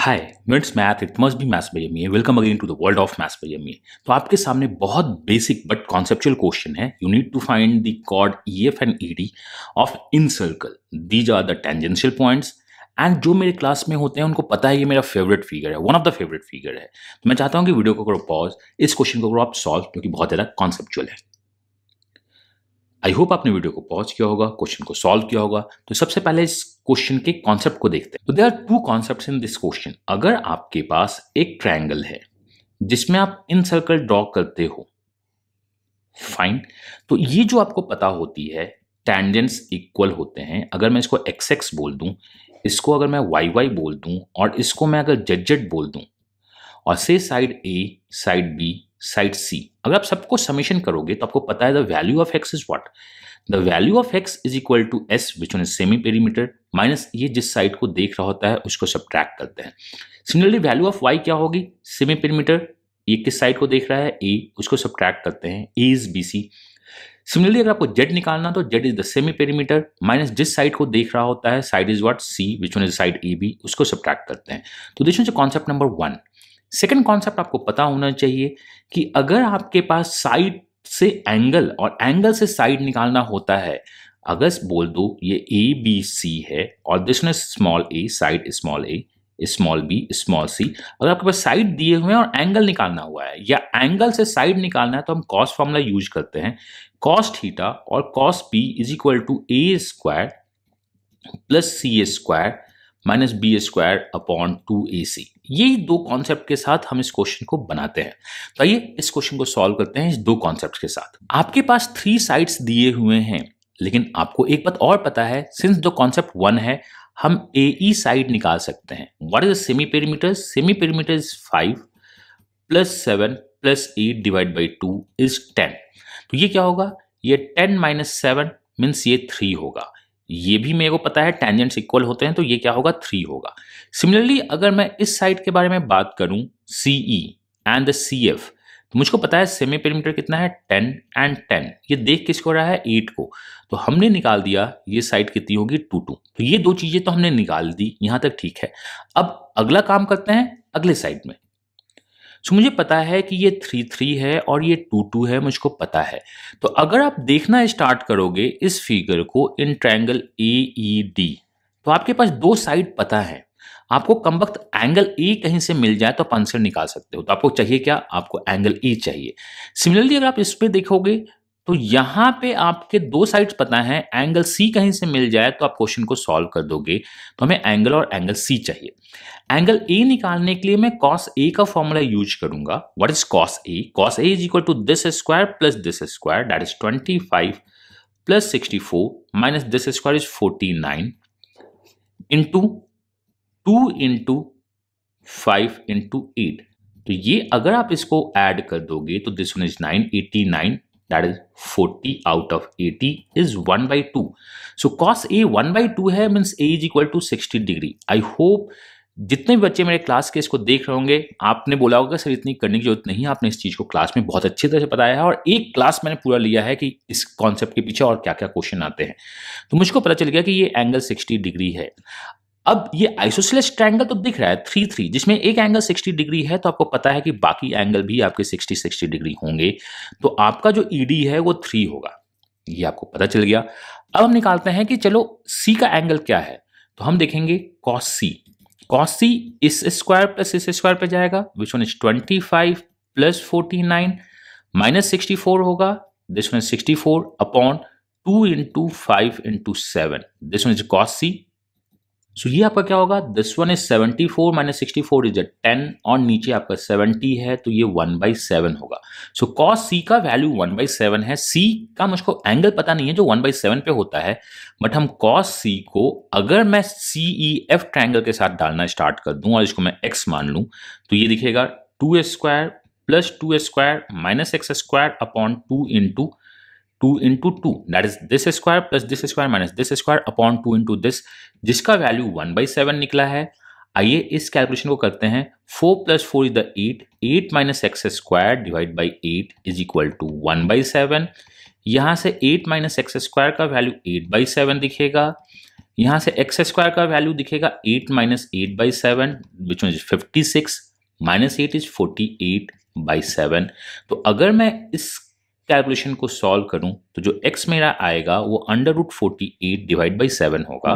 Hi, it's math, it must be maths by MA. Welcome again to the world of maths by MA. तो आपके सामने बहुत basic but conceptual question है। You need to find the chord EF and ED of incircle. These are the tangential points and जो मेरे class में होते हैं उनको पता है ये मेरा फेवरेट फिगर है, one of the favourite figure है। तो मैं चाहता हूँ कि वीडियो को करो पॉज, इस क्वेश्चन को करो आप सॉल्व, क्योंकि बहुत ज़्यादा कॉन्सेप्चुअल है। आई होप आपने वीडियो को पॉज किया होगा, क्वेश्चन को सॉल्व किया होगा। तो सबसे पहले इस क्वेश्चन के कॉन्सेप्ट को देखते हैं। तो there are two concepts in this question. अगर आपके पास एक ट्रायंगल है जिसमें आप इन सर्कल ड्रॉ करते हो, फाइन, तो ये जो आपको पता होती है टेंजेंट्स इक्वल होते हैं। अगर मैं इसको एक्स एक्स बोल दूं, इसको अगर मैं वाई वाई बोल दूं और इसको मैं अगर जेड जेड बोल दूं और से side A, side B, side C, अगर आप सबको समेशन करोगे तो आपको पता है the value of X is what. The value of X is equal to S which one is semi perimeter minus ये जिस साइड को देख रहा होता है उसको सब्ट्रैक्ट करते हैं। सिमिलरली वैल्यू ऑफ वाई क्या होगी, सेमी पेरीमीटर, ये किस साइड को देख रहा है ए, उसको सब्ट्रैक्ट करते हैं, A is B C. Similarly अगर आपको जेड निकालना तो Z is the semi perimeter minus जिस साइड को देख रहा होता है side is what C which one is side A B, उसको सब्ट्रैक्ट करते हैं। तो this is concept number one. Second concept आपको पता होना चाहिए कि अगर आपके पास साइड से एंगल और एंगल से साइड निकालना होता है, अगर बोल दो ये ए बी सी है और this one small a, side small a, small b, small c, अगर आपके पास साइड दिए हुए हैं और एंगल निकालना हुआ है या एंगल से साइड निकालना है तो हम कॉस फॉर्मूला यूज करते हैं। कॉस थीटा और cos P is equal to A square plus C square minus B square upon 2ac। यही दो कॉन्सेप्ट के साथ हम इस क्वेश्चन को बनाते हैं। तो आइए इस क्वेश्चन को सॉल्व करते हैं इस दो कॉन्सेप्ट के साथ। आपके पास 3 साइड्स दिए हुए हैं, लेकिन आपको एक बात और पता है, सिंस दो कॉन्सेप्ट वन है हम AE साइड निकाल सकते हैं। What is the semi perimeter? Semi perimeter is 5 plus 7 plus 8 divide by 2 is 10। तो ये क्या होगा, ये 10 माइनस 7 मीन्स ये 3 होगा। ये भी मेरे को पता है टेंजेंट्स इक्वल होते हैं, तो ये क्या होगा, 3 होगा। सिमिलरली अगर मैं इस साइड के बारे में बात करूं CE एंड द CF, तो मुझको पता है सेमी पेरीमीटर कितना है 10 एंड 10, ये देख किसको रहा है 8 को, तो हमने निकाल दिया ये साइड कितनी होगी 2 2। तो ये दो चीजें तो हमने निकाल दी, यहां तक ठीक है। अब अगला काम करते हैं अगले साइड में। सो मुझे पता है कि ये 3 3 है और ये 2 2 है, मुझको पता है। तो अगर आप देखना स्टार्ट करोगे इस फिगर को इन ट्रायंगल AED, तो आपके पास दो साइड पता है। आपको कमबख्त एंगल ए कहीं से मिल जाए तो आप आंसर निकाल सकते हो। तो आपको चाहिए क्या, आपको एंगल ए चाहिए। सिमिलरली अगर आप इस पे देखोगे तो यहां पे आपके दो साइड्स पता है, एंगल सी कहीं से मिल जाए तो आप क्वेश्चन को सॉल्व कर दोगे। तो हमें एंगल और एंगल सी चाहिए। एंगल ए निकालने के लिए मैं cos A का फॉर्मूला यूज करूंगा। What is cos A? cos A is equal to this square plus this square, that is 25 plus 64 minus this square is 49 into 2 into 5 into 8। तो ये अगर आप इसको ऐड कर दोगे तो this one is 989, that is 40 out of 80 is 1/2. So cos A 1/2 है, means A is equal to 60 degree. I hope जितने भी बच्चे मेरे क्लास के इसको देख रहे होंगे, आपने बोला होगा सर इतनी करने की जरूरत नहीं है, आपने इस चीज को क्लास में बहुत अच्छी तरह से बताया है और एक क्लास मैंने पूरा लिया है कि इस कॉन्सेप्ट के पीछे और क्या क्या क्वेश्चन आते हैं। तो मुझको पता चल गया कि ये एंगल 60 डिग्री है। अब ये आइसोसेलेस ट्रायंगल तो दिख रहा है 3 3, जिसमें एक एंगल 60 डिग्री है, तो आपको पता है कि बाकी एंगल भी आपके 60 डिग्री होंगे। तो आपका जो ED है वो 3 होगा, ये आपको पता चल गया। अब हम निकालते हैं कि चलो C का एंगल क्या है। तो हम देखेंगे cos C। cos C इस स्क्वायर प्लस इस स्क्वायर पे जाएगा, विच वन इज 25 प्लस 49 माइनस 64 होगा, this one is 64 upon 2 into 5 into 7, this one is cos C। सो ये आपका क्या होगा, this one is 74 minus 64 is 10 और नीचे आपका 70 है, तो ये 1/7 होगा। सो cos C का वैल्यू 1/7 है। C का मुझको एंगल पता नहीं है जो 1/7 पे होता है, बट हम cos C को अगर मैं CEF ट्रायंगल के साथ डालना स्टार्ट कर दूं और इसको मैं x मान लूं, तो ये दिखेगा 2 square plus 2 square minus x square upon 2 into 2, that is this square plus this square minus this square upon 2 into this, जिसका वैल्यू 1/7 निकला है। आइए इस कैलकुलेशन को करते हैं। 4 plus 4 is the 8 minus x square divide by 8 is equal to 1/7। यहां से 8 माइनस एक्स स्क्वायर का वैल्यू 8/7 दिखेगा, यहाँ से एक्स स्क्वायर का वैल्यू दिखेगा 8 minus 8/7 which mean 56 minus 8 is 48/7। तो अगर मैं इस कैलकुलेशन को सॉल्व करूं तो जो x मेरा आएगा वो √48 डिवाइड बाई 7 होगा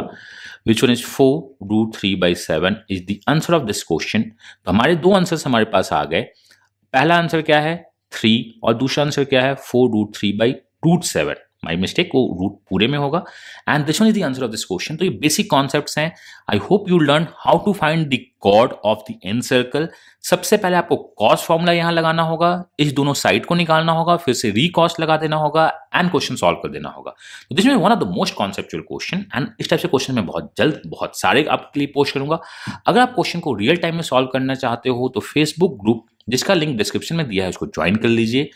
विच one is 4√3/7 is the answer of this question. तो हमारे दो आंसर्स हमारे पास आ गए। पहला आंसर क्या है 3 और दूसरा आंसर क्या है 4√3/7। माई मिस्टेक, वो रूट पूरे में होगा and this one is the answer of this question. तो ये बेसिक कॉन्सेप्ट्स हैं। I hope you learn how to find the chord of the an circle. सबसे पहले आपको कॉस फॉर्मूला यहां लगाना होगा, इस दोनों साइड को निकालना होगा, फिर से रिकॉस लगा देना होगा एंड क्वेश्चन सॉल्व कर देना होगा। तो this is one of the most conceptual question and इस टाइप से क्वेश्चन मैं बहुत जल्द बहुत सारे आपके लिए पोस्ट करूंगा। अगर आप क्वेश्चन को रियल टाइम में सॉल्व करना चाहते हो तो फेसबुक ग्रुप जिसका लिंक डिस्क्रिप्शन में दिया है उसको ज्वाइन कर लीजिए।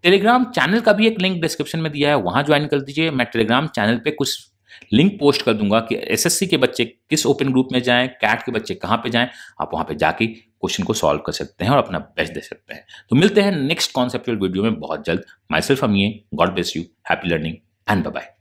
टेलीग्राम चैनल का भी एक लिंक डिस्क्रिप्शन में दिया है, वहां ज्वाइन कर दीजिए। मैं टेलीग्राम चैनल पे कुछ लिंक पोस्ट कर दूंगा कि एसएससी के बच्चे किस ओपन ग्रुप में जाएं, कैट के बच्चे कहां पे जाएं। आप वहां पे जाके क्वेश्चन को सॉल्व कर सकते हैं और अपना बेस्ट दे सकते हैं। तो मिलते हैं नेक्स्ट कॉन्सेप्चुअल वीडियो में बहुत जल्द। Myself Amiye, God bless you, happy learning and bye bye.